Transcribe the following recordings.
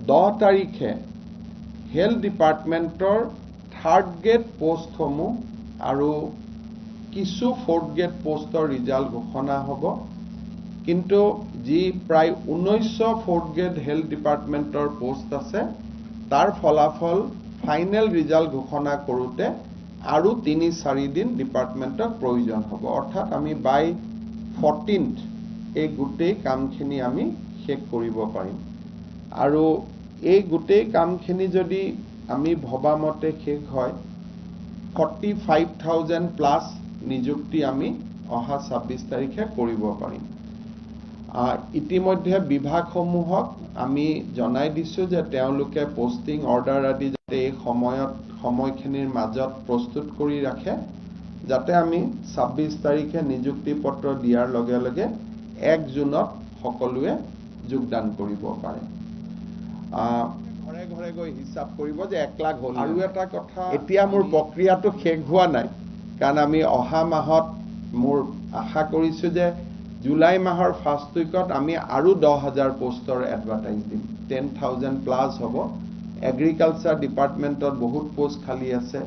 10 তাৰিখে হেল্থ ডিপাৰ্টমেণ্টৰ 3rd grade পোষ্টসমূহ আৰু কিছু 4th গ্ৰেড পোষ্টৰ ৰিজাল্ট ঘোষণা হ'ব। কিন্তু যি প্ৰায় 1900 4th গ্ৰেড হেল্থ ডিপাৰ্টমেণ্টৰ পোষ্ট আছে তাৰ ফলাফল ফাইনেল ৰিজাল্ট ঘোষণা কৰোঁতে আৰু 3-4 দিন ডিপাৰ্টমেণ্টক প্ৰয়োজন হ'ব। অৰ্থাৎ আমি বাই 14th এই গোটেই কামখিনি আমি শেষ কৰিব পাৰিম। আৰু এই গোটেই কামখিনি যদি আমি ভবামতে শেষ হয় 45,000 প্লাস নিযুক্তি আমি অহা 26 তাৰিখে কৰিব পাৰিম। ইতিমধ্যে বিভাগসমূহক আমি জনাই দিছো যে তেওঁলোকে পোষ্টিং অৰ্ডাৰ আদি যাতে এই সময়খিনিৰ মাজত প্ৰস্তুত কৰি ৰাখে যাতে আমি 26 তাৰিখে নিযুক্তি পত্ৰ দিয়াৰ লগে লগে 1 জুনত সকলোৱে যোগদান কৰিব পাৰে। ঘৰে ঘৰে গৈ হিচাপ কৰিব যে 1 লাখ হ'ল। আৰু এটা কথা, এতিয়া মোৰ প্ৰক্ৰিয়াটো শেষ হোৱা নাই কাৰণ আমি অহা মাহত মোৰ আশা কৰিছো যে জুলাই মাহৰ ফাৰ্ষ্ট উইকত আমি আৰু 10,000 পোষ্টৰ এডভাৰটাইজ দিম। 10,000 প্লাস হ'ব। এগ্ৰিকালচাৰ ডিপাৰ্টমেণ্টত বহুত পোষ্ট খালী আছে,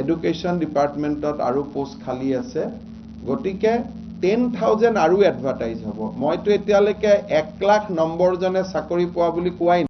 এডুকেশ্যন ডিপাৰ্টমেণ্টত আৰু পোষ্ট খালী আছে। গতিকে 10,000 আৰু এডভাৰটাইজ হ'ব। মইতো এতিয়ালৈকে 1 লাখ নম্বৰজনে চাকৰি পোৱা বুলি কোৱাই